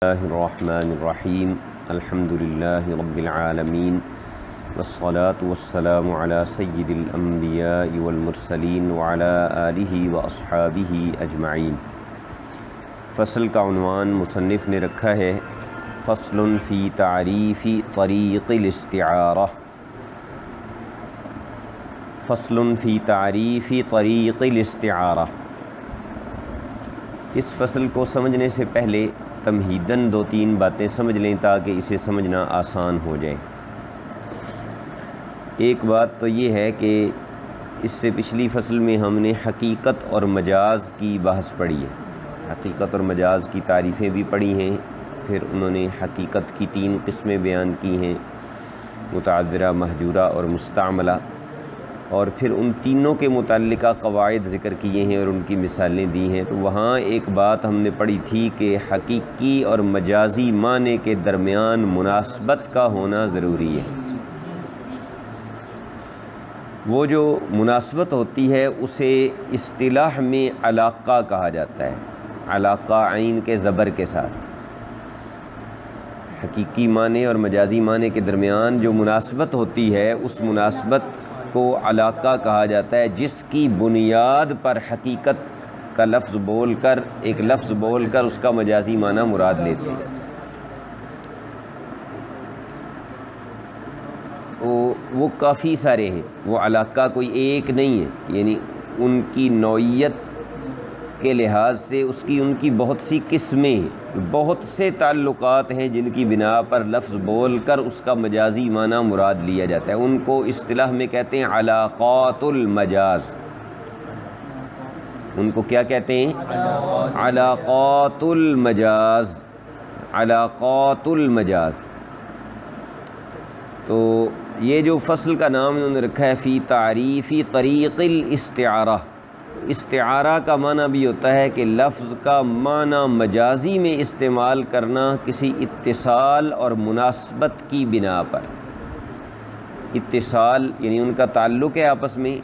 اللہ الرحمن الرحیم الحمد للہ رب العالمین والصلاة والسلام علی سید الانبیاء والمرسلین وعلی آلہ واصحابہ اجمعین۔ فصل کا عنوان مصنف نے رکھا ہے فصل فی تعریف طریق الاستعارہ۔ فصل فی تعریف طریق الاستعارہ۔ اس فصل کو سمجھنے سے پہلے تمہیداً دو تین باتیں سمجھ لیں تاکہ اسے سمجھنا آسان ہو جائے۔ ایک بات تو یہ ہے کہ اس سے پچھلی فصل میں ہم نے حقیقت اور مجاز کی بحث پڑھی ہے، حقیقت اور مجاز کی تعریفیں بھی پڑھی ہیں، پھر انہوں نے حقیقت کی تین قسمیں بیان کی ہیں، متعذرہ، محجورہ اور مستعملہ، اور پھر ان تینوں کے متعلقہ قواعد ذکر کیے ہیں اور ان کی مثالیں دی ہیں۔ تو وہاں ایک بات ہم نے پڑھی تھی کہ حقیقی اور مجازی معنی کے درمیان مناسبت کا ہونا ضروری ہے۔ وہ جو مناسبت ہوتی ہے اسے اصطلاح میں علاقہ کہا جاتا ہے، علاقہ عین کے زبر کے ساتھ۔ حقیقی معنی اور مجازی معنی کے درمیان جو مناسبت ہوتی ہے اس مناسبت کو علاقہ کہا جاتا ہے، جس کی بنیاد پر حقیقت کا لفظ بول کر، ایک لفظ بول کر اس کا مجازی معنی مراد لیتے ہیں۔ وہ کافی سارے ہیں، وہ علاقہ کوئی ایک نہیں ہے، یعنی ان کی نوعیت کے لحاظ سے ان کی بہت سی قسمیں ہیں، بہت سے تعلقات ہیں جن کی بنا پر لفظ بول کر اس کا مجازی معنی مراد لیا جاتا ہے۔ ان کو اصطلاح میں کہتے ہیں علاقات المجاز۔ ان کو کیا کہتے ہیں؟ علاقات المجاز، علاقات المجاز۔ تو یہ جو فصل کا نام انہوں نے رکھا ہے فی تعریف طریق الاستعارہ، استعارہ کا معنی بھی ہوتا ہے کہ لفظ کا معنی مجازی میں استعمال کرنا کسی اتصال اور مناسبت کی بنا پر۔ اتصال یعنی ان کا تعلق ہے آپس میں،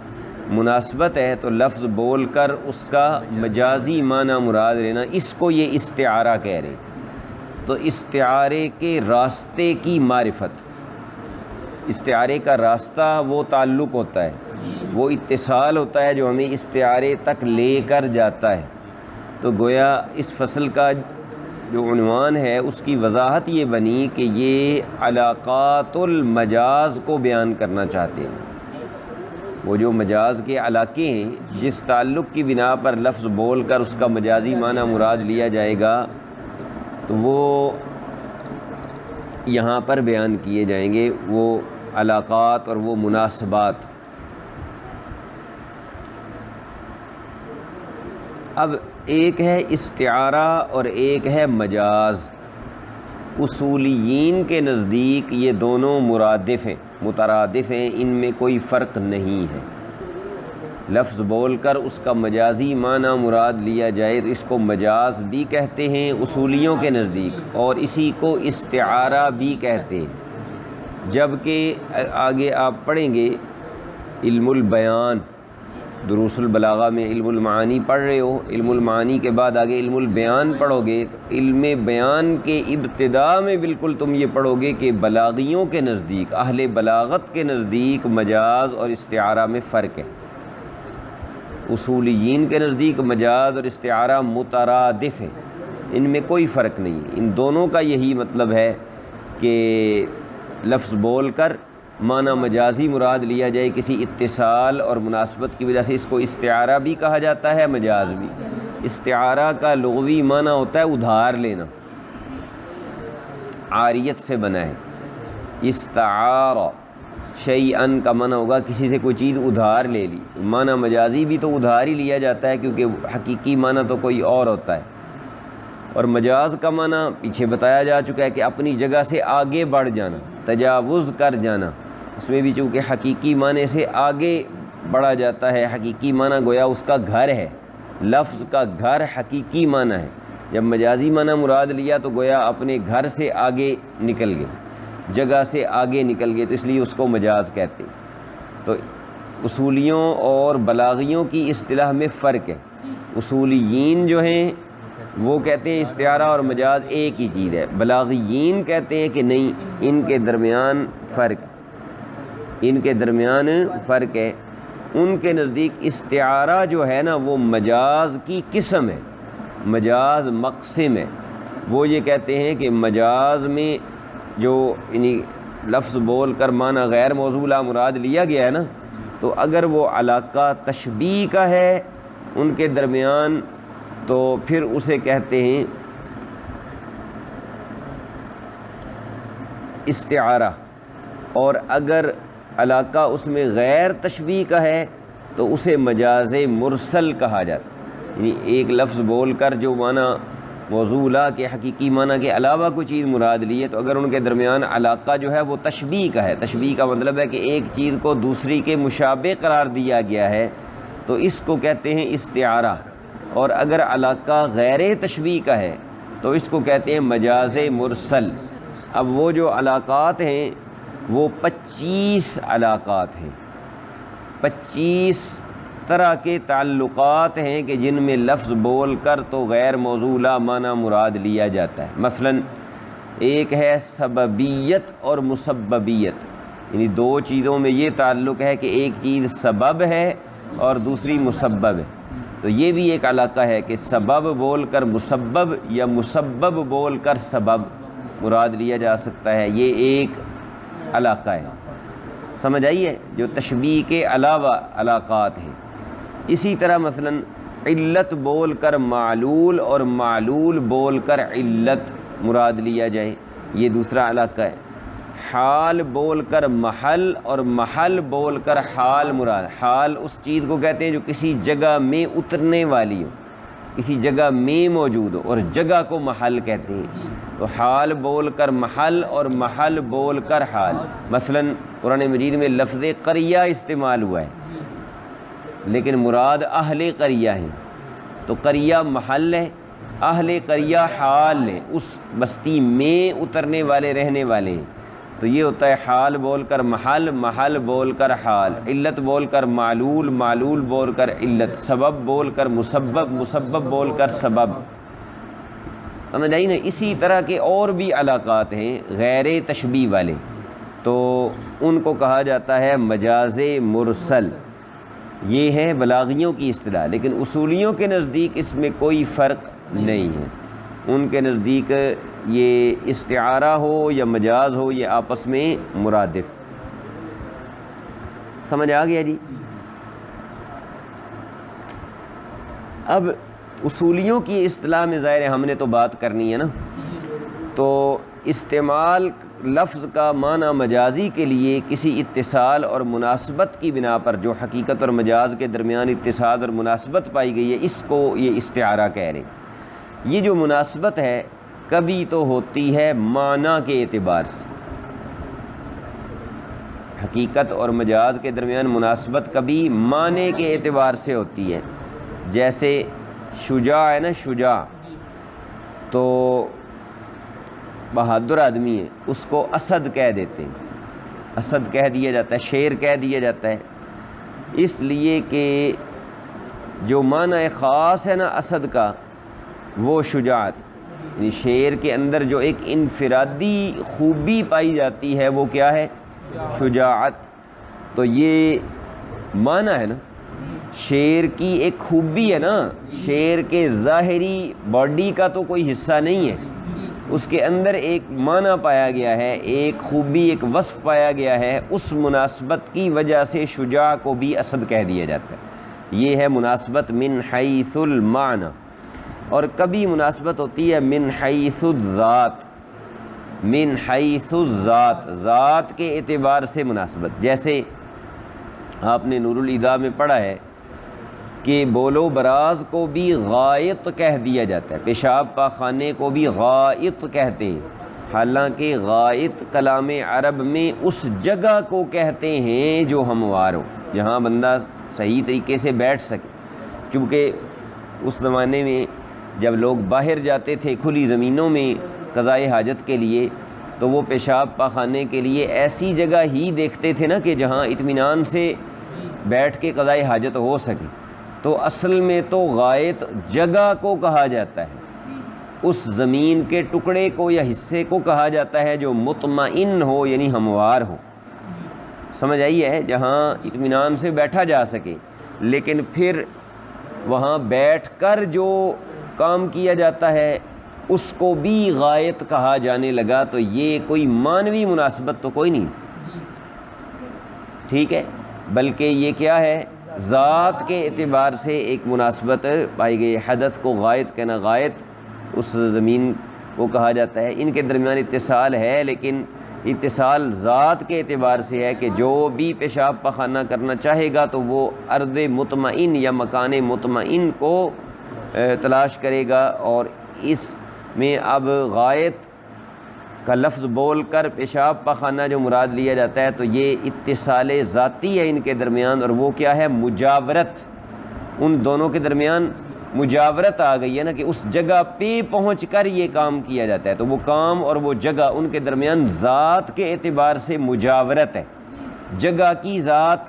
مناسبت ہے تو لفظ بول کر اس کا مجازی معنی مراد لینا، اس کو یہ استعارہ کہہ رہے ہیں۔ تو استعارے کے راستے کی معرفت، استعارے کا راستہ وہ تعلق ہوتا ہے، وہ اتصال ہوتا ہے جو ہمیں استعارے تک لے کر جاتا ہے۔ تو گویا اس فصل کا جو عنوان ہے اس کی وضاحت یہ بنی کہ یہ علاقات المجاز کو بیان کرنا چاہتے ہیں۔ وہ جو مجاز کے علاقے ہیں جس تعلق کی بنا پر لفظ بول کر اس کا مجازی معنی مراد لیا جائے گا، تو وہ یہاں پر بیان کیے جائیں گے، وہ علاقات اور وہ مناسبات۔ اب ایک ہے استعارہ اور ایک ہے مجاز۔ اصولیین کے نزدیک یہ دونوں مرادف ہیں، مترادف ہیں، ان میں کوئی فرق نہیں ہے۔ لفظ بول کر اس کا مجازی معنی مراد لیا جائے تو اس کو مجاز بھی کہتے ہیں اصولیوں کے نزدیک، اور اسی کو استعارہ بھی کہتے ہیں۔ جبکہ آگے آپ پڑھیں گے علم البیان، دروس البلاغہ میں علم المعانی پڑھ رہے ہو، علم المعانی کے بعد آگے علم البیان پڑھو گے، علم بیان کے ابتداء میں بالکل تم یہ پڑھو گے کہ بلاغیوں کے نزدیک، اہل بلاغت کے نزدیک مجاز اور استعارہ میں فرق ہے۔ اصولیین کے نزدیک مجاز اور استعارہ مترادف ہیں، ان میں کوئی فرق نہیں۔ ان دونوں کا یہی مطلب ہے کہ لفظ بول کر معنی مجازی مراد لیا جائے کسی اتصال اور مناسبت کی وجہ سے، اس کو استعارہ بھی کہا جاتا ہے، مجاز بھی۔ استعارہ کا لغوی معنی ہوتا ہے ادھار لینا، عاریت سے بنا ہے۔ استعارہ شیئن کا معنی ہوگا کسی سے کوئی چیز ادھار لے لی، معنی مجازی بھی تو ادھار ہی لیا جاتا ہے کیونکہ حقیقی معنی تو کوئی اور ہوتا ہے۔ اور مجاز کا معنی پیچھے بتایا جا چکا ہے کہ اپنی جگہ سے آگے بڑھ جانا، تجاوز کر جانا۔ اس میں بھی چونکہ حقیقی معنی سے آگے بڑھا جاتا ہے، حقیقی معنی گویا اس کا گھر ہے، لفظ کا گھر حقیقی معنی ہے۔ جب مجازی معنی مراد لیا تو گویا اپنے گھر سے آگے نکل گئے، جگہ سے آگے نکل گئے، تو اس لیے اس کو مجاز کہتے ہیں۔ تو اصولیوں اور بلاغیوں کی اصطلاح میں فرق ہے۔ اصولیین جو ہیں وہ کہتے ہیں استعارہ اور مجاز ایک ہی چیز ہے، بلاغیین کہتے ہیں کہ نہیں، ان کے درمیان فرق ہے۔ ان کے نزدیک استعارہ جو ہے نا وہ مجاز کی قسم ہے، مجاز مقسم ہے۔ وہ یہ کہتے ہیں کہ مجاز میں جو یعنی لفظ بول کر معنی غیر موصولہ مراد لیا گیا ہے نا، تو اگر وہ علاقہ تشبیہ کا ہے ان کے درمیان تو پھر اسے کہتے ہیں استعارہ، اور اگر علاقہ اس میں غیر تشبیہ کا ہے تو اسے مجاز مرسل کہا جاتا ہے۔ یعنی ایک لفظ بول کر جو معنی موصولہ کے حقیقی معنی کے علاوہ کوئی چیز مراد لی ہے، تو اگر ان کے درمیان علاقہ جو ہے وہ تشبیہ کا ہے، تشبیہ کا مطلب ہے کہ ایک چیز کو دوسری کے مشابہ قرار دیا گیا ہے، تو اس کو کہتے ہیں استعارہ۔ اور اگر علاقہ غیر تشبیہ کا ہے تو اس کو کہتے ہیں مجاز مرسل۔ اب وہ جو علاقات ہیں وہ 25 علاقات ہیں، 25 طرح کے تعلقات ہیں کہ جن میں لفظ بول کر تو غیر موصولہ معنی مراد لیا جاتا ہے۔ مثلا ایک ہے سببیت اور مسببیت، یعنی دو چیزوں میں یہ تعلق ہے کہ ایک چیز سبب ہے اور دوسری مسبب ہے، تو یہ بھی ایک علاقہ ہے کہ سبب بول کر مسبب یا مسبب بول کر سبب مراد لیا جا سکتا ہے، یہ ایک علاقہ ہے۔ سمجھ آئیے جو تشبیہ کے علاوہ علاقات ہیں۔ اسی طرح مثلا علت بول کر معلول اور معلول بول کر علت مراد لیا جائے، یہ دوسرا علاقہ ہے۔ حال بول کر محل اور محل بول کر حال مراد، حال اس چیز کو کہتے ہیں جو کسی جگہ میں اترنے والی ہو، کسی جگہ میں موجود ہو، اور جگہ کو محل کہتے ہیں۔ تو حال بول کر محل اور محل بول کر حال۔ مثلا قرآن مجید میں لفظ قریہ استعمال ہوا ہے لیکن مراد اہل قریہ ہیں، تو قریہ محل ہے، اہل قریہ حال ہے، اس بستی میں اترنے والے رہنے والے ہیں، تو یہ ہوتا ہے حال بول کر محل، محل بول کر حال، علت بول کر معلول، معلول بول کر علت، سبب بول کر مسبب، مسبب بول کر سبب۔ سمجھ آئی نا؟ اسی طرح کے اور بھی علاقات ہیں غیر تشبیہ والے، تو ان کو کہا جاتا ہے مجاز مرسل۔ یہ ہے بلاغیوں کی اصطلاح، لیکن اصولیوں کے نزدیک اس میں کوئی فرق نہیں ہے۔ ان کے نزدیک یہ استعارہ ہو یا مجاز ہو یہ آپس میں مرادف۔ سمجھ آ گیا جی؟ اب اصولیوں کی اصطلاح میں ظاہر ہے ہم نے تو بات کرنی ہے نا، تو استعمال لفظ کا معنی مجازی کے لیے کسی اتصال اور مناسبت کی بنا پر جو حقیقت اور مجاز کے درمیان اتصال اور مناسبت پائی گئی ہے، اس کو یہ استعارہ کہہ رہے ہیں۔ یہ جو مناسبت ہے کبھی تو ہوتی ہے معنی کے اعتبار سے، حقیقت اور مجاز کے درمیان مناسبت کبھی معنی کے اعتبار سے ہوتی ہے۔ جیسے شجاع ہے نا، شجاع تو بہادر آدمی ہے، اس کو اسد کہہ دیتے ہیں، اسد کہہ دیا جاتا ہے، شیر کہہ دیا جاتا ہے، اس لیے کہ جو معنی خاص ہے نا اسد کا وہ شجاعت، یعنی شیر کے اندر جو ایک انفرادی خوبی پائی جاتی ہے وہ کیا ہے؟ شجاعت۔ تو یہ معنی ہے نا، شیر کی ایک خوبی ہے نا، شیر کے ظاہری باڈی کا تو کوئی حصہ نہیں ہے، اس کے اندر ایک معنی پایا گیا ہے، ایک خوبی، ایک وصف پایا گیا ہے، اس مناسبت کی وجہ سے شجاع کو بھی اسد کہہ دیا جاتا ہے۔ یہ ہے مناسبت من حیث المعنی۔ اور کبھی مناسبت ہوتی ہے من حیث الذات، من حیث الذات، ذات کے اعتبار سے مناسبت۔ جیسے آپ نے نور الاضاء میں پڑھا ہے کہ بول و براز کو بھی غائط کہہ دیا جاتا ہے، پیشاب پاخانے کو بھی غائط کہتے ہیں، حالانکہ غائط کلام عرب میں اس جگہ کو کہتے ہیں جو ہموار ہو، جہاں بندہ صحیح طریقے سے بیٹھ سکے۔ چونکہ اس زمانے میں جب لوگ باہر جاتے تھے کھلی زمینوں میں قضائے حاجت کے لیے، تو وہ پیشاب پاخانے کے لیے ایسی جگہ ہی دیکھتے تھے نا کہ جہاں اطمینان سے بیٹھ کے قضائے حاجت ہو سکے۔ تو اصل میں تو غائط جگہ کو کہا جاتا ہے، اس زمین کے ٹکڑے کو یا حصے کو کہا جاتا ہے جو مطمئن ہو، یعنی ہموار ہو، سمجھ آئی ہے، جہاں اطمینان سے بیٹھا جا سکے۔ لیکن پھر وہاں بیٹھ کر جو کام کیا جاتا ہے اس کو بھی غائط کہا جانے لگا، تو یہ کوئی معنوی مناسبت تو کوئی نہیں، ٹھیک ہے، بلکہ یہ کیا ہے، ذات کے اعتبار سے ایک مناسبت پائی گئی۔ حدث کو غائط کہنا، غائط اس زمین کو کہا جاتا ہے، ان کے درمیان اتصال ہے، لیکن اتصال ذات کے اعتبار سے ہے کہ جو بھی پیشاب پخانہ کرنا چاہے گا تو وہ ارض مطمئن یا مکان مطمئن کو تلاش کرے گا، اور اس میں اب غائط کا لفظ بول کر پیشاب پخانہ جو مراد لیا جاتا ہے تو یہ اتصال ذاتی ہے ان کے درمیان، اور وہ کیا ہے، مجاورت، ان دونوں کے درمیان مجاورت آ گئی ہے نا، کہ اس جگہ پہ پہنچ کر یہ کام کیا جاتا ہے، تو وہ کام اور وہ جگہ ان کے درمیان ذات کے اعتبار سے مجاورت ہے، جگہ کی ذات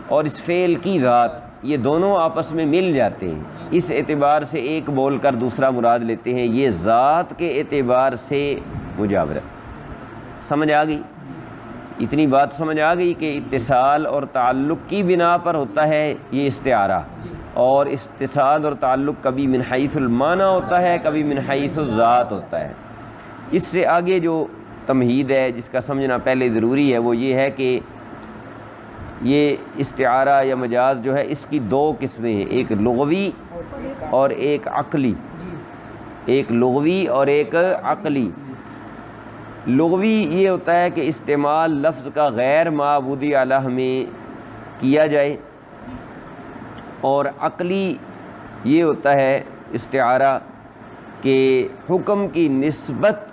اور اس فعل کی ذات یہ دونوں آپس میں مل جاتے ہیں، اس اعتبار سے ایک بول کر دوسرا مراد لیتے ہیں، یہ ذات کے اعتبار سے مجاورت۔ سمجھ آ گئی؟ اتنی بات سمجھ آ گئی کہ اتصال اور تعلق کی بنا پر ہوتا ہے یہ استعارہ، اور اتصال اور تعلق کبھی من حیث المعنی ہوتا ہے، کبھی من حیث الذات ہوتا ہے۔ اس سے آگے جو تمہید ہے جس کا سمجھنا پہلے ضروری ہے وہ یہ ہے کہ یہ استعارہ یا مجاز جو ہے اس کی دو قسمیں ہیں، ایک لغوی اور ایک عقلی، ایک لغوی اور ایک عقلی۔ لغوی یہ ہوتا ہے کہ استعمال لفظ کا غیر معبود الہ میں کیا جائے، اور عقلی یہ ہوتا ہے استعارہ کہ حکم کی نسبت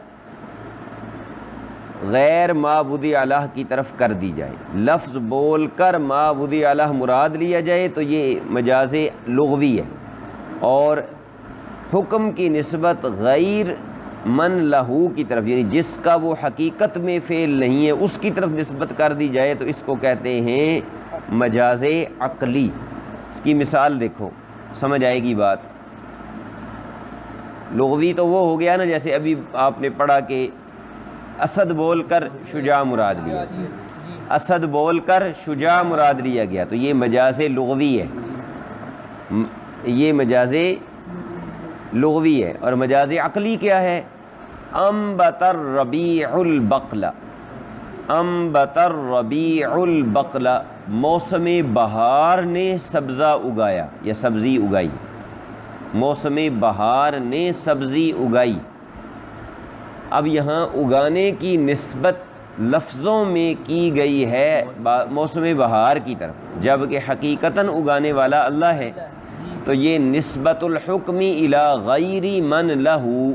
غیر معبود الہ کی طرف کر دی جائے، لفظ بول کر معبود الہ مراد لیا جائے تو یہ مجاز لغوی ہے، اور حکم کی نسبت غیر من لہو کی طرف، یعنی جس کا وہ حقیقت میں فعل نہیں ہے اس کی طرف نسبت کر دی جائے تو اس کو کہتے ہیں مجاز عقلی۔ اس کی مثال دیکھو، سمجھ آئے گی بات۔ لغوی تو وہ ہو گیا نا، جیسے ابھی آپ نے پڑھا کہ اسد بول کر شجاع مراد لیا، اسد بول کر شجاع مراد لیا گیا تو یہ مجاز لغوی ہے، یہ مجاز لغوی ہے۔ اور مجاز عقلی کیا ہے؟ انبت الربیع البقل، انبت الربیع البقل، موسم بہار نے سبزہ اگایا یا سبزی اگائی، موسم بہار نے سبزی اگائی۔ اب یہاں اگانے کی نسبت لفظوں میں کی گئی ہے موسم بہار کی طرف، جبکہ حقیقتاً اگانے والا اللہ ہے، تو یہ نسبت الحکم الی غیر من لہو،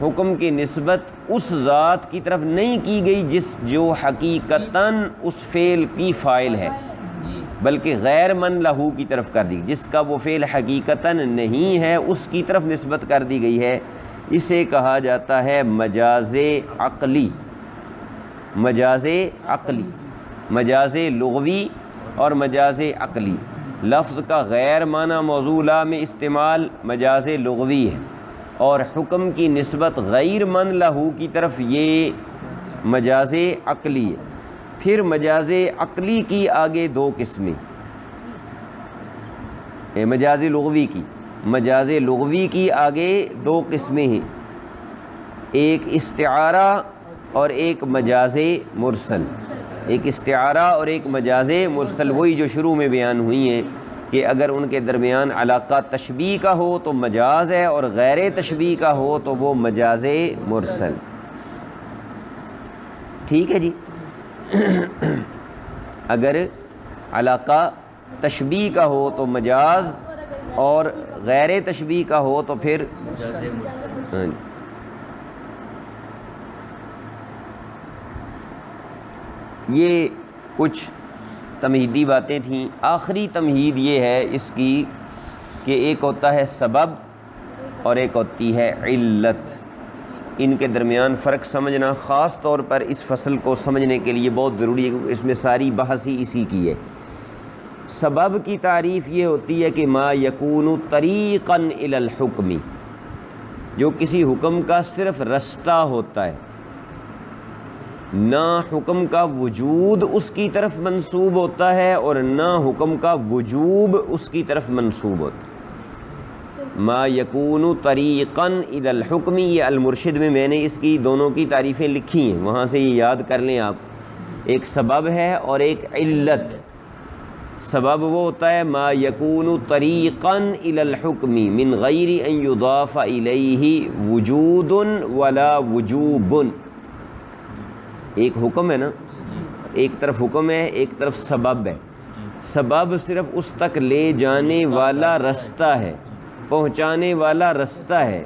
حکم کی نسبت اس ذات کی طرف نہیں کی گئی جو حقیقتاً اس فعل کی فاعل ہے، بلکہ غیر من لہو کی طرف کر دی، جس کا وہ فعل حقیقتاً نہیں ہے اس کی طرف نسبت کر دی گئی ہے۔ اسے کہا جاتا ہے مجاز عقلی، مجاز عقلی، مجاز لغوی اور مجاز عقلی۔ لفظ کا غیر معنی موضوع لا میں استعمال مجاز لغوی ہے، اور حکم کی نسبت غیر من لہو کی طرف یہ مجاز عقلی ہے۔ پھر مجاز عقلی کی آگے دو قسمیں، مجاز لغوی کی، مجاز لغوی کی آگے دو قسمیں ہیں، ایک استعارہ اور ایک مجاز مرسل، ایک استعارہ اور ایک مجاز مرسل، وہی جو شروع میں بیان ہوئی ہیں کہ اگر ان کے درمیان علاقہ تشبیہ کا ہو تو مجاز ہے، اور غیر تشبیہ کا ہو تو وہ مجاز مرسل، ٹھیک ہے جی۔ اگر علاقہ تشبیہ کا ہو تو مجاز، اور غیر تشبیہ کا ہو تو پھر یہ کچھ تمہیدی باتیں تھیں۔ آخری تمہید یہ ہے اس کی کہ ایک ہوتا ہے سبب اور ایک ہوتی ہے علت، ان کے درمیان فرق سمجھنا خاص طور پر اس فصل کو سمجھنے کے لیے بہت ضروری ہے، کیونکہ اس میں ساری بحث ہی اسی کی ہے۔ سبب کی تعریف یہ ہوتی ہے کہ ما یکون طریقاً الی الحکم، جو کسی حکم کا صرف رستہ ہوتا ہے، نہ حکم کا وجود اس کی طرف منسوب ہوتا ہے اور نہ حکم کا وجوب اس کی طرف منسوب ہوتا ہے۔ ما یکون طریقاً الی الحکم، یہ المرشد میں نے اس کی دونوں کی تعریفیں لکھی ہیں، وہاں سے یہ یاد کر لیں آپ۔ ایک سبب ہے اور ایک علت۔ سبب وہ ہوتا ہے ما یکون طریقاً الی الحکم من غیر ان یضاف الیہ وجود ولا وجوب۔ ایک حکم ہے نا، ایک طرف حکم ہے، ایک طرف سبب ہے۔ سبب صرف اس تک لے جانے والا رستہ ہے، پہنچانے والا رستہ ہے،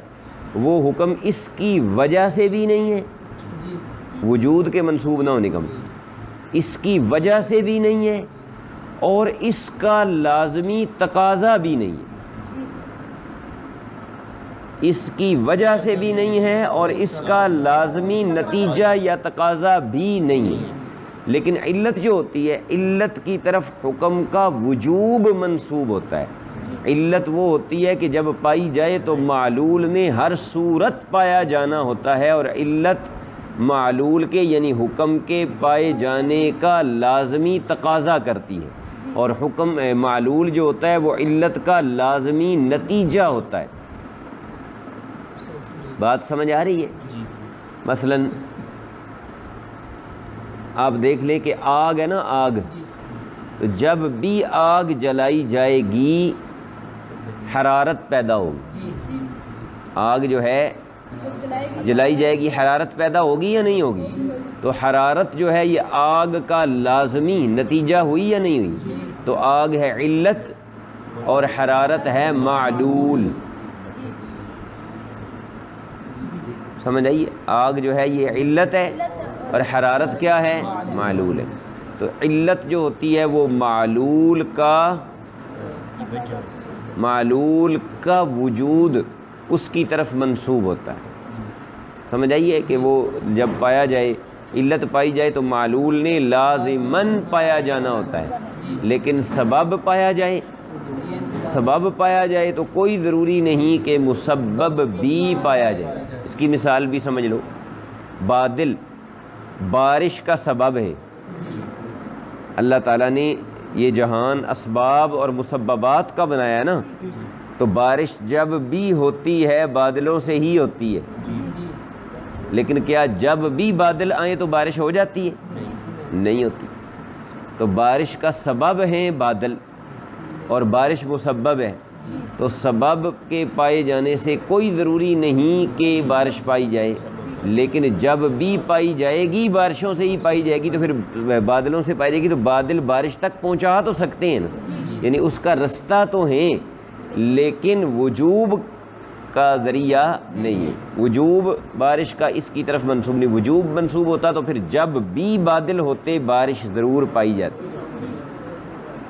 وہ حکم اس کی وجہ سے بھی نہیں ہے، وجود کے منسوب نہ ہونے کا مطلب، اس کی وجہ سے بھی نہیں ہے اور اس کا لازمی تقاضا بھی نہیں ہے۔ اس کی وجہ سے بھی نہیں ہے اور اس کا لازمی نتیجہ یا تقاضا بھی نہیں ہے۔ لیکن علت جو ہوتی ہے، علت کی طرف حکم کا وجوب منسوب ہوتا ہے۔ علت وہ ہوتی ہے کہ جب پائی جائے تو معلول میں ہر صورت پایا جانا ہوتا ہے، اور علت معلول کے یعنی حکم کے پائے جانے کا لازمی تقاضا کرتی ہے، اور حکم معلول جو ہوتا ہے وہ علت کا لازمی نتیجہ ہوتا ہے۔ بات سمجھ آ رہی ہے؟ مثلا آپ دیکھ لیں کہ آگ ہے نا، آگ، تو جب بھی آگ جلائی جائے گی حرارت پیدا ہوگی۔ آگ جو ہے جلائی جائے گی، حرارت پیدا ہوگی یا نہیں ہوگی؟ تو حرارت جو ہے یہ آگ کا لازمی نتیجہ ہوئی یا نہیں ہوئی؟ تو آگ ہے علت اور حرارت ہے معلول۔ سمجھ آئیے؟ آگ جو ہے یہ علت ہے اور حرارت کیا ہے؟ معلول ہے۔ تو علت جو ہوتی ہے وہ معلول کا وجود اس کی طرف منسوب ہوتا ہے۔ سمجھ آئیے کہ وہ جب پایا جائے، علت پائی جائے تو معلول نے لازماً پایا جانا ہوتا ہے، لیکن سبب پایا جائے تو کوئی ضروری نہیں کہ مسبب بھی پایا جائے۔ اس کی مثال بھی سمجھ لو، بادل بارش کا سبب ہے۔ اللہ تعالیٰ نے یہ جہان اسباب اور مسببات کا بنایا ہے نا، تو بارش جب بھی ہوتی ہے بادلوں سے ہی ہوتی ہے، لیکن کیا جب بھی بادل آئیں تو بارش ہو جاتی ہے؟ نہیں ہوتی۔ تو بارش کا سبب ہیں بادل اور بارش مسبب ہے، تو سبب کے پائے جانے سے کوئی ضروری نہیں کہ بارش پائی جائے، لیکن جب بھی پائی جائے گی بارشوں سے ہی پائی جائے گی، تو پھر بادلوں سے پائی جائے گی، تو بادل بارش تک پہنچا تو سکتے ہیں نا، یعنی اس کا رستہ تو ہیں، لیکن وجوب کا ذریعہ نہیں ہے۔ وجوب بارش کا اس کی طرف منسوب نہیں، وجوب منسوب ہوتا تو پھر جب بھی بادل ہوتے بارش ضرور پائی جاتی۔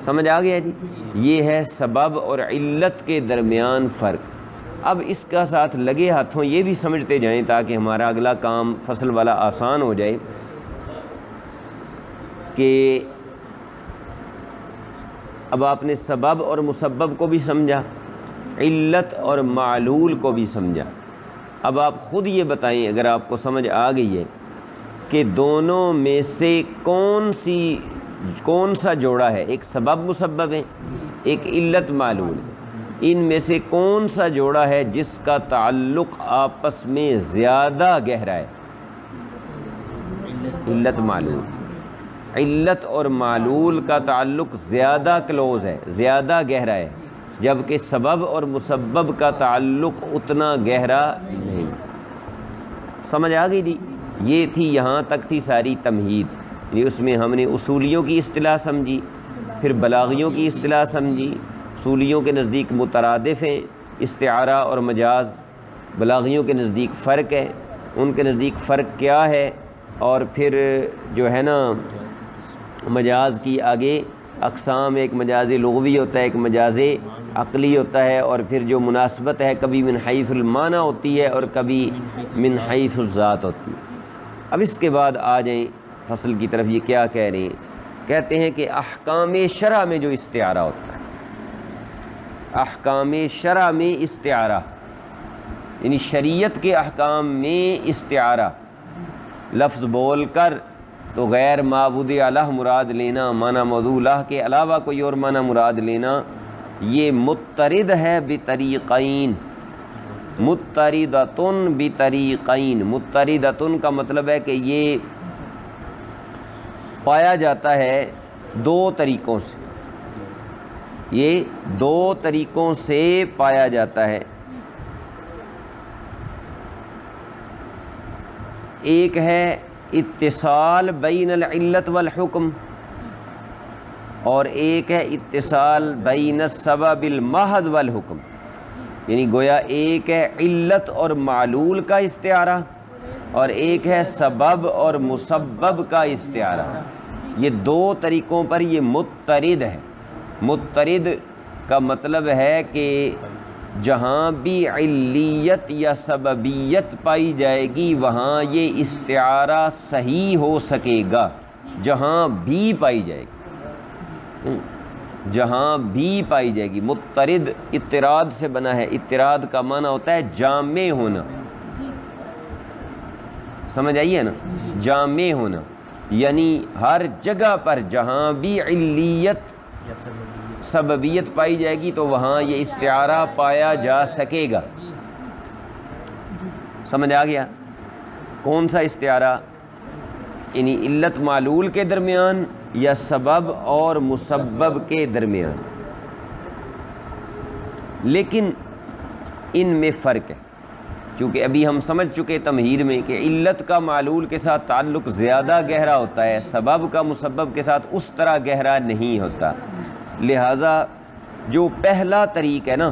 سمجھ آ گیا جی؟ یہ ہے سبب اور علت کے درمیان فرق۔ اب اس کا ساتھ لگے ہاتھوں یہ بھی سمجھتے جائیں تاکہ ہمارا اگلا کام فصل والا آسان ہو جائے، کہ اب آپ نے سبب اور مسبب کو بھی سمجھا، علت اور معلول کو بھی سمجھا۔ اب آپ خود یہ بتائیں، اگر آپ کو سمجھ آ گئی ہے کہ دونوں میں سے کون سا جوڑا ہے، ایک سبب مسبب ہے، ایک علت معلول ہے، ان میں سے کون سا جوڑا ہے جس کا تعلق آپس میں زیادہ گہرا ہے؟ علت معلول۔ علت اور معلول کا تعلق زیادہ کلوز ہے، زیادہ گہرا ہے، جبکہ سبب اور مسبب کا تعلق اتنا گہرا نہیں۔ سمجھ آ گئی جی؟ یہ تھی، یہاں تک تھی ساری تمہید، یعنی اس میں ہم نے اصولیوں کی اصطلاح سمجھی، پھر بلاغیوں کی اصطلاح سمجھی۔ اصولیوں کے نزدیک مترادف ہیں استعارہ اور مجاز، بلاغیوں کے نزدیک فرق ہے، ان کے نزدیک فرق کیا ہے، اور پھر جو ہے نا مجاز کی آگے اقسام، ایک مجاز لغوی ہوتا ہے، ایک مجاز عقلی ہوتا ہے، اور پھر جو مناسبت ہے کبھی من حیث المعنی ہوتی ہے اور کبھی من حیث الذات ہوتی ہے۔ اب اس کے بعد آ جائیں فصل کی طرف۔ یہ کیا کہہ رہے ہیں؟ کہتے ہیں کہ احکام شرع میں جو استعارہ ہوتا ہے، احکام شرع میں استعارہ یعنی شریعت کے احکام میں استعارہ لفظ بول کر تو غیر معبود الہ مراد لینا، معنی موضوع الہ کے علاوہ کوئی اور معنی مراد لینا، یہ مضطرد ہے بطریقین، مضطردۃ بطریقین۔ مضطردۃ کا مطلب ہے کہ یہ پایا جاتا ہے دو طریقوں سے، یہ دو طریقوں سے پایا جاتا ہے۔ ایک ہے اتصال بین العلت والحکم، اور ایک ہے اتصال بین السبب المحض والحکم، یعنی گویا ایک ہے علت اور معلول کا استعارہ اور ایک ہے سبب اور مسبب کا استعارہ۔ یہ دو طریقوں پر یہ مضطرد ہے۔ مضطرد کا مطلب ہے کہ جہاں بھی علیت یا سببیت پائی جائے گی وہاں یہ استعارہ صحیح ہو سکے گا، جہاں بھی پائی جائے گی، جہاں بھی پائی جائے گی۔ مضطرد اضطراد سے بنا ہے، اضطراد کا معنی ہوتا ہے جامع ہونا، سمجھ آئیے نا، جامع ہونا، یعنی ہر جگہ پر جہاں بھی علیت سببیت پائی جائے گی تو وہاں یہ استعارہ پایا جا سکے گا۔ سمجھ آ گیا؟ کون سا استعارہ؟ یعنی علت معلول کے درمیان یا سبب اور مسبب کے درمیان، لیکن ان میں فرق ہے، کیونکہ ابھی ہم سمجھ چکے تمہید میں کہ علت کا معلول کے ساتھ تعلق زیادہ گہرا ہوتا ہے، سبب کا مسبب کے ساتھ اس طرح گہرا نہیں ہوتا۔ لہٰذا جو پہلا طریق ہے نا،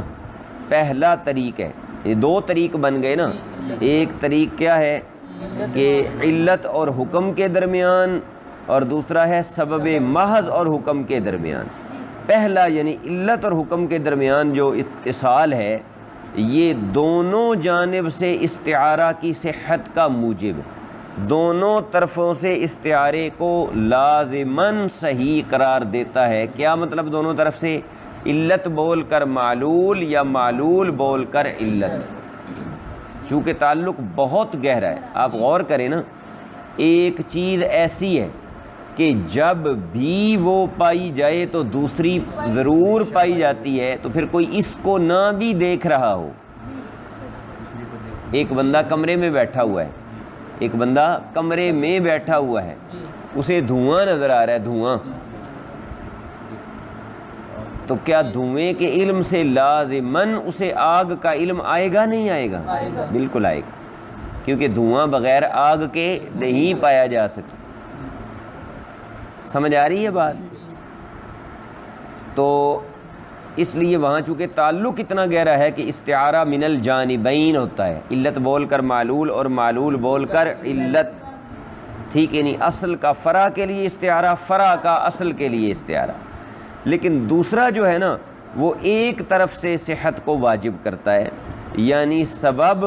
پہلا طریق ہے، یہ دو طریق بن گئے نا، ایک طریق کیا ہے کہ علت اور حکم کے درمیان، اور دوسرا ہے سبب محض اور حکم کے درمیان۔ پہلا یعنی علت اور حکم کے درمیان جو اتصال ہے یہ دونوں جانب سے استعارہ کی صحت کا موجب ہے، دونوں طرفوں سے استعارے کو لازماً صحیح قرار دیتا ہے۔ کیا مطلب دونوں طرف سے؟ علت بول کر معلول یا معلول بول کر علت، چونکہ تعلق بہت گہرا ہے۔ آپ غور کریں نا، ایک چیز ایسی ہے کہ جب بھی وہ پائی جائے تو دوسری ضرور پائی جاتی ہے، تو پھر کوئی اس کو نہ بھی دیکھ رہا ہو۔ ایک بندہ کمرے میں بیٹھا ہوا ہے، ایک بندہ کمرے میں بیٹھا ہوا ہے، اسے دھواں نظر آ رہا ہے، دھواں، تو کیا دھوئیں کے علم سے لازماً اسے آگ کا علم آئے گا؟ نہیں آئے گا، بالکل آئے گا، کیونکہ دھواں بغیر آگ کے نہیں پایا جا سکتا۔ سمجھ آ رہی ہے بات؟ تو اس لیے وہاں چونکہ تعلق اتنا گہرا ہے کہ استعارہ من الجانبین ہوتا ہے، علت بول کر معلول اور معلول بول کر علت، ٹھیک ہے؟ نہیں، اصل کا فرع کے لیے استعارہ، فرع کا اصل کے لیے استعارہ۔ لیکن دوسرا جو ہے نا وہ ایک طرف سے صحت کو واجب کرتا ہے، یعنی سبب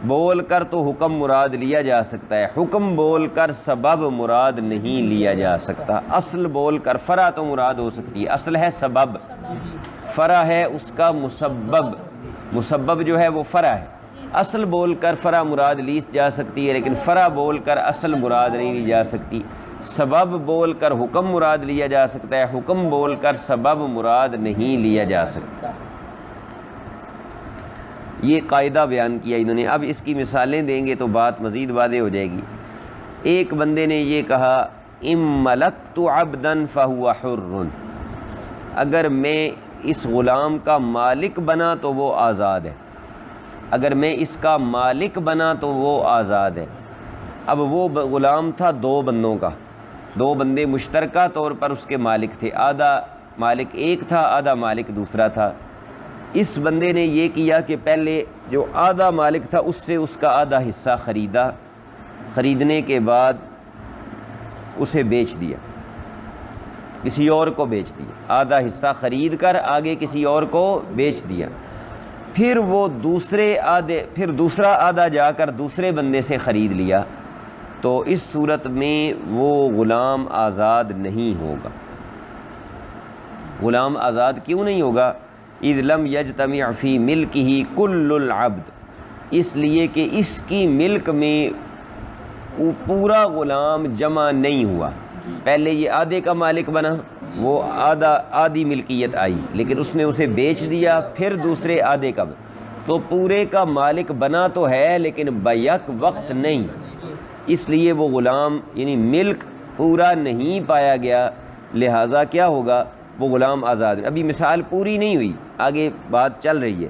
بول کر تو حکم مراد لیا جا سکتا ہے، حکم بول کر سبب مراد نہیں لیا جا سکتا، اصل بول کر فرع تو مراد ہو سکتی ہے، اصل ہے سبب، فرع ہے اس کا مسبب، مسبب جو ہے وہ فرع ہے، اصل بول کر فرع مراد لی جا سکتی ہے لیکن فرع بول کر اصل مراد نہیں لی جا سکتی، سبب بول کر حکم مراد لیا جا سکتا ہے، حکم بول کر سبب مراد نہیں لیا جا سکتا۔ یہ قاعدہ بیان کیا انہوں نے۔ اب اس کی مثالیں دیں گے تو بات مزید واضح ہو جائے گی۔ ایک بندے نے یہ کہا ام ملکت عبدا فہو حر، اگر میں اس غلام کا مالک بنا تو وہ آزاد ہے، اگر میں اس کا مالک بنا تو وہ آزاد ہے۔ اب وہ غلام تھا دو بندوں کا، دو بندے مشترکہ طور پر اس کے مالک تھے، آدھا مالک ایک تھا، آدھا مالک دوسرا تھا۔ اس بندے نے یہ کیا کہ پہلے جو آدھا مالک تھا اس سے اس کا آدھا حصہ خریدا، خریدنے کے بعد اسے بیچ دیا، کسی اور کو بیچ دیا، آدھا حصہ خرید کر آگے کسی اور کو بیچ دیا، پھر وہ پھر دوسرا آدھا جا کر دوسرے بندے سے خرید لیا، تو اس صورت میں وہ غلام آزاد نہیں ہوگا۔ غلام آزاد کیوں نہیں ہوگا؟ اذ لم یجتمع فی ملکہ کل العبد، اس لیے کہ اس کی ملک میں پورا غلام جمع نہیں ہوا. پہلے یہ آدھے کا مالک بنا، وہ آدھی ملکیت آئی، لیکن اس نے اسے بیچ دیا، پھر دوسرے آدھے کا، تو پورے کا مالک بنا تو ہے لیکن بیک وقت نہیں. اس لیے وہ غلام یعنی ملک پورا نہیں پایا گیا، لہٰذا کیا ہوگا، وہ غلام آزاد. ابھی مثال پوری نہیں ہوئی، آگے بات چل رہی ہے.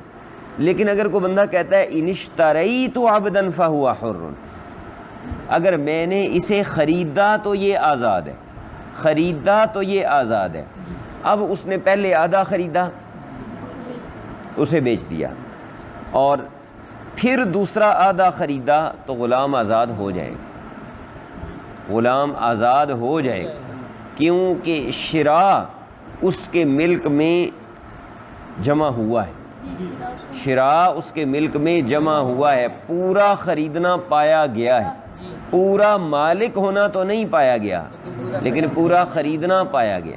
لیکن اگر کوئی بندہ کہتا ہے ان اشتریت عبدا فہو حر، اگر میں نے اسے خریدا تو یہ آزاد ہے، خریدا تو یہ آزاد ہے. اب اس نے پہلے آدھا خریدا، اسے بیچ دیا، اور پھر دوسرا آدھا خریدا، تو غلام آزاد ہو جائے گا، غلام آزاد ہو جائے گا، کیونکہ شراء اس کے ملک میں جمع ہوا ہے، شراء اس کے ملک میں جمع ہوا ہے، پورا خریدنا پایا گیا ہے، پورا مالک ہونا تو نہیں پایا گیا لیکن پورا خریدنا پایا گیا.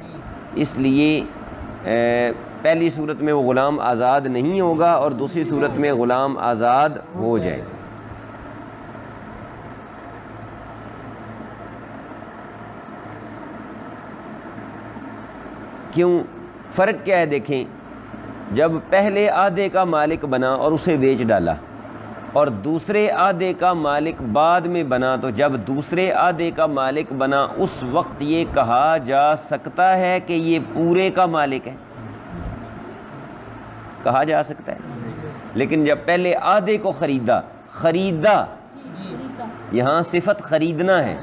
اس لیے پہلی صورت میں وہ غلام آزاد نہیں ہوگا اور دوسری صورت میں غلام آزاد ہو جائے گا. کیوں؟ فرق کیا ہے دیکھیں. جب پہلے آدھے کا مالک بنا اور اسے بیچ ڈالا، اور دوسرے آدھے کا مالک بعد میں بنا، تو جب دوسرے آدھے کا مالک بنا اس وقت یہ کہا جا سکتا ہے کہ یہ پورے کا مالک ہے، کہا جا سکتا ہے. لیکن جب پہلے آدھے کو خریدا، یہاں صفت خریدنا ہے،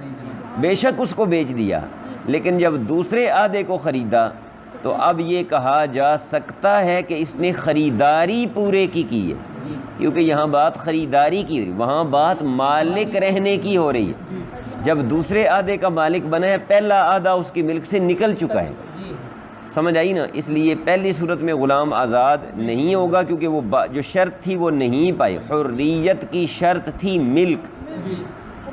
بے شک اس کو بیچ دیا، لیکن جب دوسرے آدھے کو خریدا تو اب یہ کہا جا سکتا ہے کہ اس نے خریداری پورے کی ہے، کیونکہ یہاں بات خریداری کی ہو رہی، وہاں بات مالک رہنے کی ہو رہی ہے. جب دوسرے آدھے کا مالک بنا ہے، پہلا آدھا اس کی ملک سے نکل چکا ہے. سمجھ آئی نا؟ اس لیے پہلی صورت میں غلام آزاد نہیں ہوگا، کیونکہ وہ جو شرط تھی وہ نہیں پائی. حریت کی شرط تھی ملک،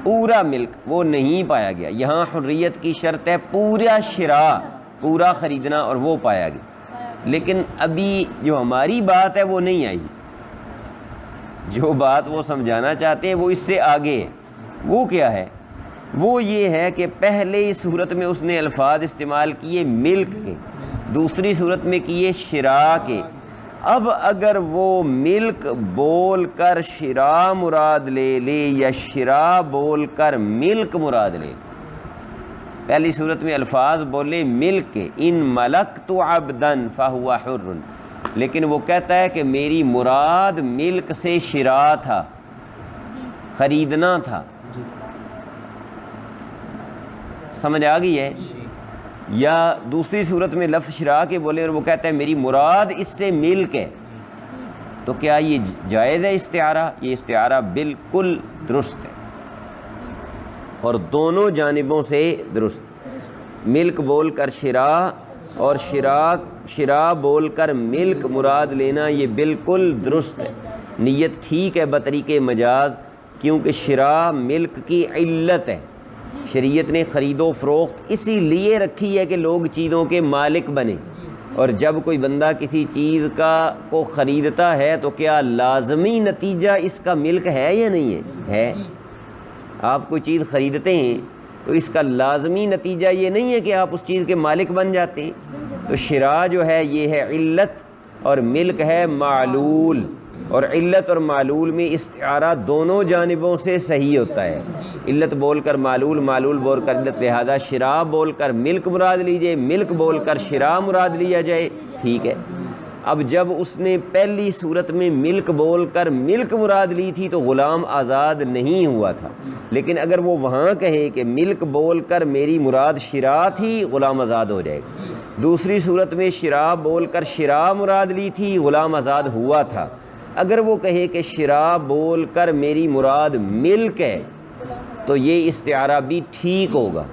پورا ملک، وہ نہیں پایا گیا. یہاں حریت کی شرط ہے پورا شراء، پورا خریدنا، اور وہ پایا گیا. لیکن ابھی جو ہماری بات ہے وہ نہیں آئی، جو بات وہ سمجھانا چاہتے ہیں وہ اس سے آگے ہے. وہ کیا ہے؟ وہ یہ ہے کہ پہلے صورت میں اس نے الفاظ استعمال کیے ملک کے، دوسری صورت میں کیے شراء کے. اب اگر وہ ملک بول کر شراء مراد لے لے یا شراء بول کر ملک مراد لے، پہلی صورت میں الفاظ بولے ملک کے، ان ملکت عبدا فہو حر، لیکن وہ کہتا ہے کہ میری مراد ملک سے شراء تھا، خریدنا تھا. سمجھ آ گئی ہے؟ یا دوسری صورت میں لفظ شراء کے بولے اور وہ کہتا ہے میری مراد اس سے ملک ہے، تو کیا یہ جائز ہے استعارہ؟ یہ استعارہ بالکل درست ہے اور دونوں جانبوں سے درست. ملک بول کر شراء اور شراء بول کر ملک مراد لینا یہ بالکل درست ہے. نیت ٹھیک ہے بطریق مجاز، کیونکہ شراء ملک کی علت ہے. شریعت نے خرید و فروخت اسی لیے رکھی ہے کہ لوگ چیزوں کے مالک بنے، اور جب کوئی بندہ کسی چیز کو خریدتا ہے تو کیا لازمی نتیجہ اس کا ملک ہے یا نہیں ہے؟ آپ کوئی چیز خریدتے ہیں تو اس کا لازمی نتیجہ یہ نہیں ہے کہ آپ اس چیز کے مالک بن جاتے ہیں. تو شراء جو ہے یہ ہے علت اور ملک ہے معلول، اور علت اور معلول میں استعارہ دونوں جانبوں سے صحیح ہوتا ہے. علت بول کر معلول، معلول بول کر علت، لہذا شراء بول کر ملک مراد لیجئے، ملک بول کر شراء مراد لیا جائے، ٹھیک ہے. اب جب اس نے پہلی صورت میں ملک بول کر ملک مراد لی تھی تو غلام آزاد نہیں ہوا تھا. لیکن اگر وہ وہاں کہے کہ ملک بول کر میری مراد شراء تھی، غلام آزاد ہو جائے گا. دوسری صورت میں شراء بول کر شراء مراد لی تھی، غلام آزاد ہوا تھا. اگر وہ کہے کہ شراء بول کر میری مراد ملک ہے تو یہ استعارہ بھی ٹھیک ہوگا،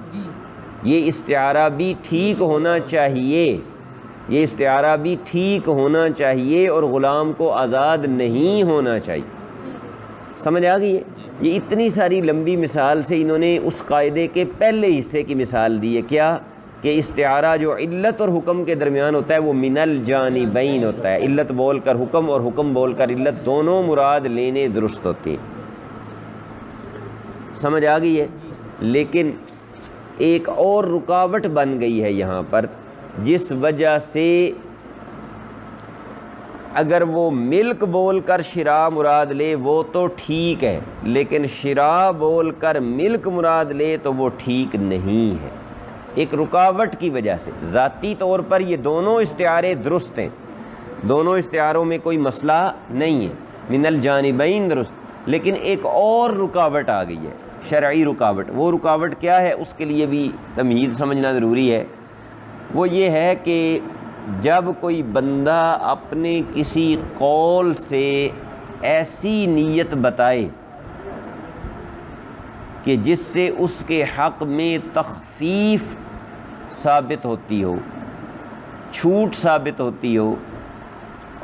یہ استعارہ بھی ٹھیک ہونا چاہیے، یہ استعارہ بھی ٹھیک ہونا چاہیے اور غلام کو آزاد نہیں ہونا چاہیے. سمجھ آ گئی ہے؟ یہ اتنی ساری لمبی مثال سے انہوں نے اس قاعدے کے پہلے حصے کی مثال دی ہے. کیا کہ استعارہ جو علت اور حکم کے درمیان ہوتا ہے وہ من الجانبین ہوتا ہے، علت بول کر حکم اور حکم بول کر علت، دونوں مراد لینے درست ہوتے ہیں۔ سمجھ آ گئی ہے؟ لیکن ایک اور رکاوٹ بن گئی ہے یہاں پر، جس وجہ سے اگر وہ ملک بول کر شراء مراد لے وہ تو ٹھیک ہے، لیکن شراء بول کر ملک مراد لے تو وہ ٹھیک نہیں ہے، ایک رکاوٹ کی وجہ سے۔ ذاتی طور پر یہ دونوں استعارے درست ہیں، دونوں استعاروں میں کوئی مسئلہ نہیں ہے، من الجانبین درست، لیکن ایک اور رکاوٹ آ گئی ہے، شرعی رکاوٹ۔ وہ رکاوٹ کیا ہے اس کے لیے بھی تمہید سمجھنا ضروری ہے۔ وہ یہ ہے کہ جب کوئی بندہ اپنے کسی قول سے ایسی نیت بتائے کہ جس سے اس کے حق میں تخفیف ثابت ہوتی ہو، چھوٹ ثابت ہوتی ہو،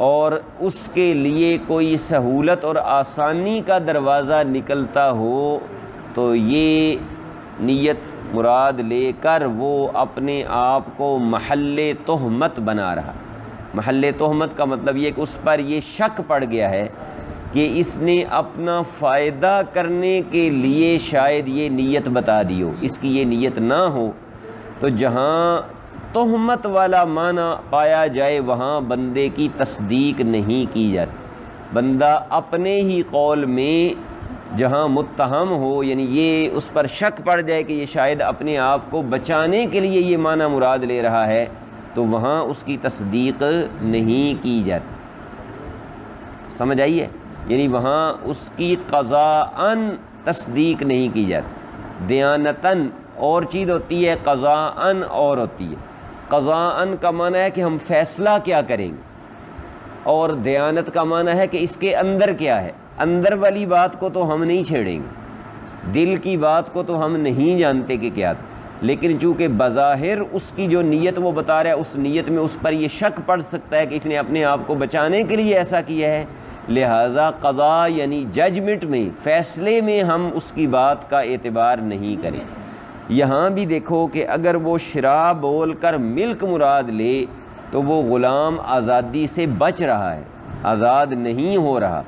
اور اس کے لیے کوئی سہولت اور آسانی کا دروازہ نکلتا ہو، تو یہ نیت مراد لے کر وہ اپنے آپ کو محل تہمت بنا رہا۔ محل تہمت کا مطلب یہ کہ اس پر یہ شک پڑ گیا ہے کہ اس نے اپنا فائدہ کرنے کے لیے شاید یہ نیت بتا دی ہو، اس کی یہ نیت نہ ہو، تو جہاں تہمت والا معنی پایا جائے وہاں بندے کی تصدیق نہیں کی جاتی۔ بندہ اپنے ہی قول میں جہاں متہم ہو، یعنی یہ اس پر شک پڑ جائے کہ یہ شاید اپنے آپ کو بچانے کے لیے یہ معنی مراد لے رہا ہے، تو وہاں اس کی تصدیق نہیں کی جاتی۔ سمجھ آئیے؟ یعنی وہاں اس کی قضاءً تصدیق نہیں کی جاتی۔ دیانتاً اور چیز ہوتی ہے، قضاءً اور ہوتی ہے۔ قضاءً کا معنی ہے کہ ہم فیصلہ کیا کریں گے، اور دیانت کا معنی ہے کہ اس کے اندر کیا ہے۔ اندر والی بات کو تو ہم نہیں چھیڑیں گے، دل کی بات کو تو ہم نہیں جانتے کہ کیا تھا، لیکن چونکہ بظاہر اس کی جو نیت وہ بتا رہا ہے، اس نیت میں اس پر یہ شک پڑ سکتا ہے کہ اس نے اپنے آپ کو بچانے کے لیے ایسا کیا ہے، لہٰذا قضاء یعنی ججمنٹ میں، فیصلے میں ہم اس کی بات کا اعتبار نہیں کریں۔ یہاں بھی دیکھو کہ اگر وہ شراء بول کر ملک مراد لے تو وہ غلام آزادی سے بچ رہا ہے، آزاد نہیں ہو رہا،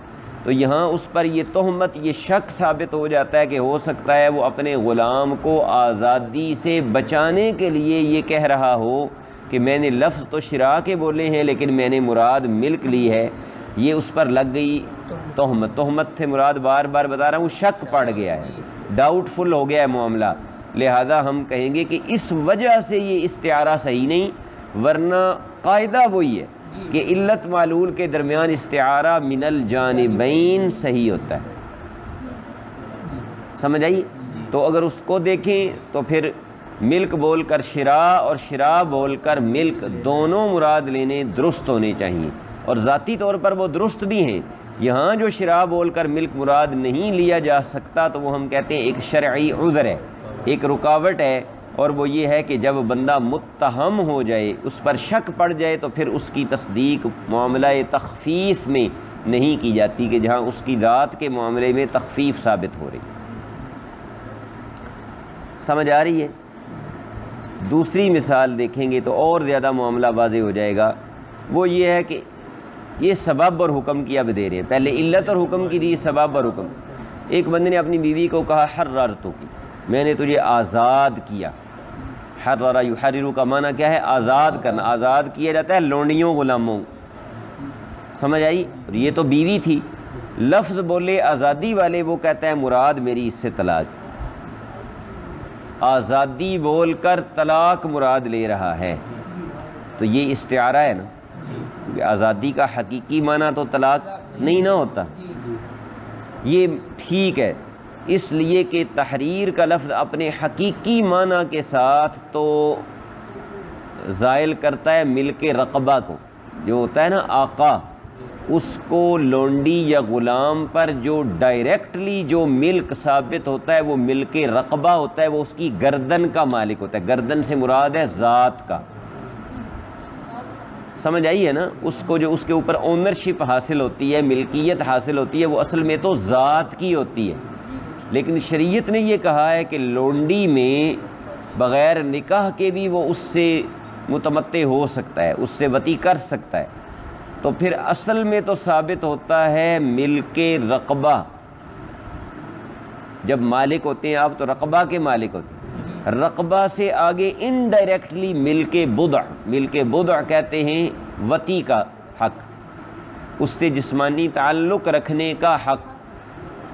تو یہاں اس پر یہ تہمت، یہ شک ثابت ہو جاتا ہے کہ ہو سکتا ہے وہ اپنے غلام کو آزادی سے بچانے کے لیے یہ کہہ رہا ہو کہ میں نے لفظ تو شراء کے بولے ہیں لیکن میں نے مراد ملک لی ہے۔ یہ اس پر لگ گئی تہمت۔ تہمت سے مراد بار بار بتا رہا ہوں شک پڑ گیا ہے، ڈاؤٹ فل ہو گیا ہے معاملہ، لہذا ہم کہیں گے کہ اس وجہ سے یہ استعارہ صحیح نہیں، ورنہ قاعدہ وہی ہے کہ علت معلول کے درمیان استعارہ من الجانبین صحیح ہوتا ہے۔ سمجھ آئی؟ تو اگر اس کو دیکھیں تو پھر ملک بول کر شراء اور شراء بول کر ملک دونوں مراد لینے درست ہونے چاہیے، اور ذاتی طور پر وہ درست بھی ہیں۔ یہاں جو شراء بول کر ملک مراد نہیں لیا جا سکتا تو وہ ہم کہتے ہیں ایک شرعی عذر ہے، ایک رکاوٹ ہے، اور وہ یہ ہے کہ جب بندہ متہم ہو جائے، اس پر شک پڑ جائے، تو پھر اس کی تصدیق معاملہ تخفیف میں نہیں کی جاتی، کہ جہاں اس کی ذات کے معاملے میں تخفیف ثابت ہو رہی۔ سمجھ آ رہی ہے؟ دوسری مثال دیکھیں گے تو اور زیادہ معاملہ واضح ہو جائے گا۔ وہ یہ ہے کہ یہ سبب اور حکم کی اب دے رہے ہیں، پہلے علت اور حکم کی دی، سبب اور حکم۔ ایک بندے نے اپنی بیوی کو کہا حررتکی، میں نے تجھے آزاد کیا۔ حرر یحرر کا معنی کیا ہے؟ آزاد کرنا، آزاد کیا جاتا ہے لونڈیوں غلاموں۔ سمجھ آئی؟ اور یہ تو بیوی تھی، لفظ بولے آزادی والے، وہ کہتا ہے مراد میری اس سے طلاق، آزادی بول کر طلاق مراد لے رہا ہے، تو یہ استعارہ ہے نا، آزادی کا حقیقی معنی تو طلاق نہیں نہ ہوتا۔ یہ ٹھیک ہے، اس لیے کہ تحریر کا لفظ اپنے حقیقی معنی کے ساتھ تو زائل کرتا ہے ملک رقبہ کو، جو ہوتا ہے نا آقا، اس کو لونڈی یا غلام پر جو ڈائریکٹلی جو ملک ثابت ہوتا ہے وہ ملک رقبہ ہوتا ہے، وہ اس کی گردن کا مالک ہوتا ہے۔ گردن سے مراد ہے ذات کا۔ سمجھ آئی ہے نا؟ اس کو جو اس کے اوپر اونرشپ حاصل ہوتی ہے، ملکیت حاصل ہوتی ہے، وہ اصل میں تو ذات کی ہوتی ہے، لیکن شریعت نے یہ کہا ہے کہ لونڈی میں بغیر نکاح کے بھی وہ اس سے متمتع ہو سکتا ہے، اس سے وطی کر سکتا ہے، تو پھر اصل میں تو ثابت ہوتا ہے ملک رقبہ۔ جب مالک ہوتے ہیں آپ تو رقبہ کے مالک ہوتے ہیں، رقبہ سے آگے انڈائریکٹلی ملک بضع، ملک بضع کہتے ہیں وطی کا حق، اس سے جسمانی تعلق رکھنے کا حق،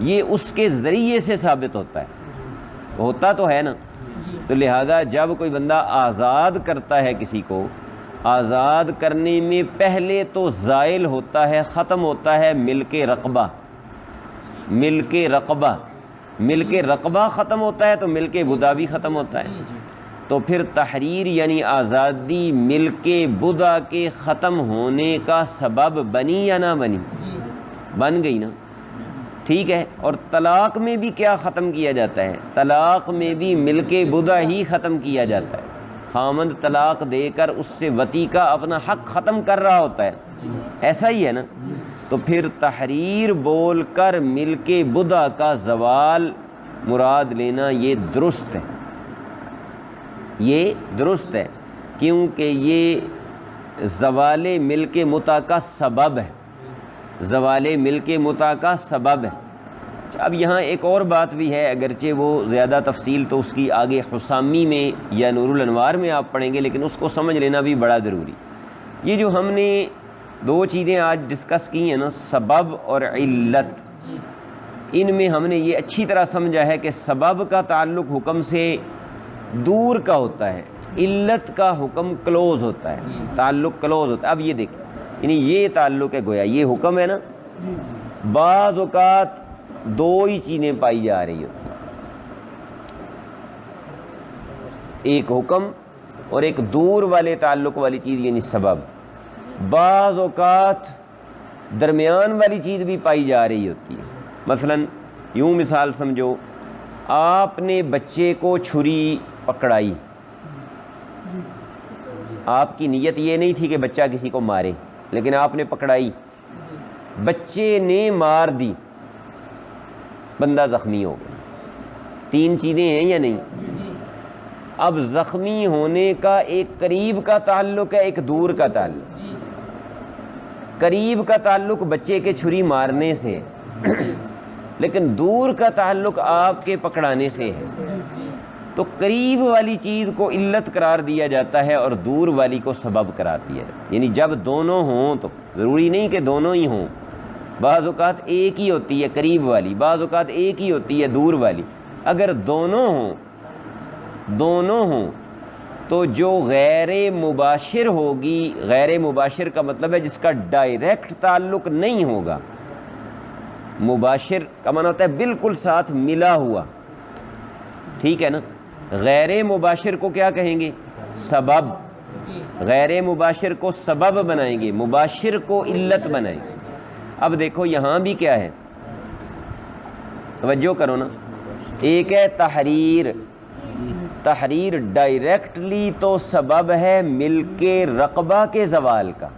یہ اس کے ذریعے سے ثابت ہوتا ہے، ہوتا تو ہے نا۔ تو لہذا جب کوئی بندہ آزاد کرتا ہے کسی کو، آزاد کرنے میں پہلے تو زائل ہوتا ہے، ختم ہوتا ہے ملک رقبہ، ملک رقبہ، ملک رقبہ ختم ہوتا ہے تو ملک بضع بھی ختم ہوتا ہے۔ تو پھر تحریر یعنی آزادی ملک بضع کے ختم ہونے کا سبب بنی یا نہ بنی؟ بن گئی نا، ٹھیک ہے۔ اور طلاق میں بھی کیا ختم کیا جاتا ہے؟ طلاق میں بھی ملک بضع ہی ختم کیا جاتا ہے، خامند طلاق دے کر اس سے وطی کا اپنا حق ختم کر رہا ہوتا ہے، ایسا ہی ہے نا۔ تو پھر تحریر بول کر ملک بضع کا زوال مراد لینا یہ درست ہے، یہ درست ہے، کیونکہ یہ زوال ملک متع کا سبب ہے، زوال ملک متع کا سبب ہے۔ اب یہاں ایک اور بات بھی ہے، اگرچہ وہ زیادہ تفصیل تو اس کی آگے حسامی میں یا نور الانوار میں آپ پڑھیں گے، لیکن اس کو سمجھ لینا بھی بڑا ضروری۔ یہ جو ہم نے دو چیزیں آج ڈسکس کی ہیں نا، سبب اور علت، ان میں ہم نے یہ اچھی طرح سمجھا ہے کہ سبب کا تعلق حکم سے دور کا ہوتا ہے، علت کا حکم کلوز ہوتا ہے، تعلق کلوز ہوتا ہے۔ اب یہ دیکھیں، یعنی یہ تعلق ہے، گویا یہ حکم ہے نا، بعض اوقات دو ہی چیزیں پائی جا رہی ہوتی ہیں، ایک حکم اور ایک دور والے تعلق والی چیز یعنی سبب۔ بعض اوقات درمیان والی چیز بھی پائی جا رہی ہوتی ہے، مثلا یوں مثال سمجھو، آپ نے بچے کو چھری پکڑائی، آپ کی نیت یہ نہیں تھی کہ بچہ کسی کو مارے، لیکن آپ نے پکڑائی، بچے نے مار دی، بندہ زخمی ہو گیا۔ تین چیزیں ہیں یا نہیں؟ اب زخمی ہونے کا ایک قریب کا تعلق ہے، ایک دور کا تعلق۔ قریب کا تعلق بچے کے چھری مارنے سے لیکن دور کا تعلق آپ کے پکڑانے سے ہے۔ تو قریب والی چیز کو علت قرار دیا جاتا ہے اور دور والی کو سبب قرار دیا جاتا ہے، یعنی جب دونوں ہوں تو ضروری نہیں کہ دونوں ہی ہوں، بعض اوقات ایک ہی ہوتی ہے قریب والی، بعض اوقات ایک ہی ہوتی ہے دور والی۔ اگر دونوں ہوں تو جو غیر مباشر ہوگی، غیر مباشر کا مطلب ہے جس کا ڈائریکٹ تعلق نہیں ہوگا، مباشر کا معنی ہوتا ہے بالکل ساتھ ملا ہوا، ٹھیک ہے نا۔ غیر مباشر کو کیا کہیں گے؟ سبب۔ غیر مباشر کو سبب بنائیں گے، مباشر کو علت بنائیں گے۔ اب دیکھو یہاں بھی کیا ہے، توجہ کرو نا، ایک ہے تحریر، تحریر ڈائریکٹلی تو سبب ہے ملک رقبہ کے زوال کا،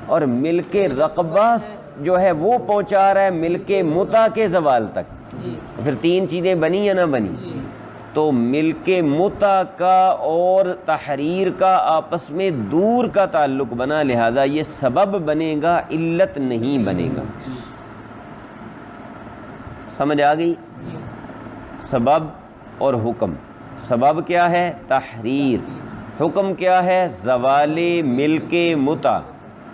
اور ملک رقبہ جو ہے وہ پہنچا رہا ہے ملک متع کے زوال تک۔ پھر تین چیزیں بنی یا نہ بنی؟ تو ملک متع کا اور تحریر کا آپس میں دور کا تعلق بنا، لہذا یہ سبب بنے گا، علت نہیں بنے گا۔ سمجھ آ گئی؟ سبب اور حکم، سبب کیا ہے؟ تحریر، حکم کیا ہے؟ زوال ملک متع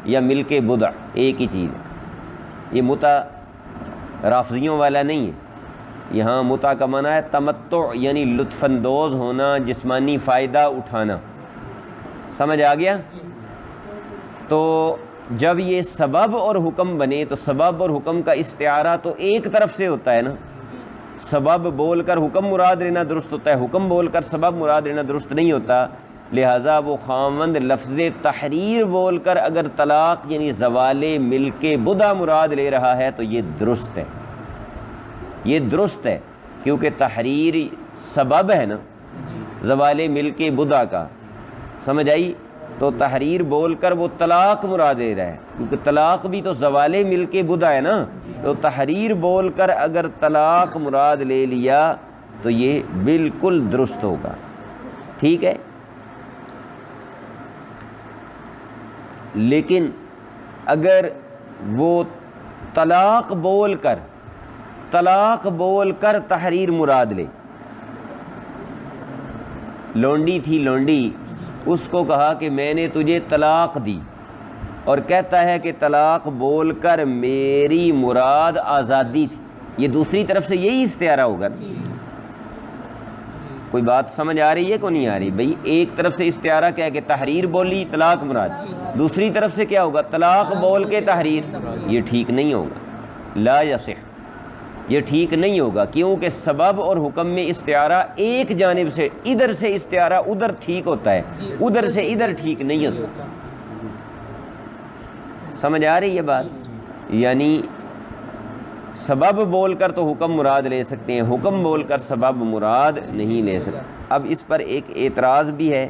یا ملک بضع، ایک ہی چیز ہے۔ یہ متع رافضیوں والا نہیں ہے، یہاں متع کا معنی ہے تمتع، یعنی لطف اندوز ہونا، جسمانی فائدہ اٹھانا۔ سمجھ آ گیا؟ تو جب یہ سبب اور حکم بنے تو سبب اور حکم کا استعارہ تو ایک طرف سے ہوتا ہے نا، سبب بول کر حکم مراد لینا درست ہوتا ہے، حکم بول کر سبب مراد لینا درست نہیں ہوتا، لہٰذا وہ خاوند لفظ تحریر بول کر اگر طلاق یعنی زوال ملک بضع مراد لے رہا ہے تو یہ درست ہے، یہ درست ہے، کیونکہ تحریر سبب ہے نا زوال ملک بضع کا۔ سمجھ آئی؟ تو تحریر بول کر وہ طلاق مراد لے رہا ہے، کیونکہ طلاق بھی تو زوال ملک بضع ہے نا، تو تحریر بول کر اگر طلاق مراد لے لیا تو یہ بالکل درست ہوگا۔ ٹھیک ہے، لیکن اگر وہ طلاق بول کر تحریر مراد لے، لونڈی تھی لونڈی، اس کو کہا کہ میں نے تجھے طلاق دی، اور کہتا ہے کہ طلاق بول کر میری مراد آزادی تھی، یہ دوسری طرف سے یہی استعارہ ہوگا نا۔ کوئی بات سمجھ آ رہی ہے کو نہیں آ رہی؟ بھئی ایک طرف سے استعارہ کیا ہے کہ تحریر بولی طلاق مراد، دوسری طرف سے کیا ہوگا؟ طلاق بول کے تحریر۔ یہ ٹھیک نہیں ہوگا، لا یصح، یہ ٹھیک نہیں ہوگا، کیونکہ سبب اور حکم میں استعارہ ایک جانب سے، ادھر سے استعارہ ادھر ٹھیک ہوتا ہے، ادھر سے ادھر ٹھیک نہیں ہوتا۔ سمجھ آ رہی ہے بات؟ یعنی سبب بول کر تو حکم مراد لے سکتے ہیں، حکم بول کر سبب مراد نہیں لے سکتے۔ اب اس پر ایک اعتراض بھی ہے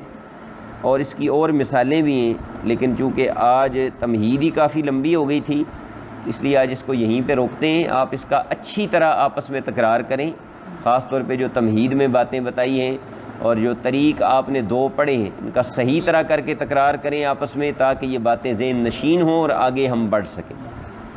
اور اس کی اور مثالیں بھی ہیں، لیکن چونکہ آج تمہید ہی کافی لمبی ہو گئی تھی، اس لیے آج اس کو یہیں پہ روکتے ہیں۔ آپ اس کا اچھی طرح آپس میں تکرار کریں، خاص طور پہ جو تمہید میں باتیں بتائی ہیں اور جو طریق آپ نے دو پڑھے ہیں، ان کا صحیح طرح کر کے تکرار کریں آپس میں، تاکہ یہ باتیں ذہن نشین ہوں اور آگے ہم بڑھ سکیں۔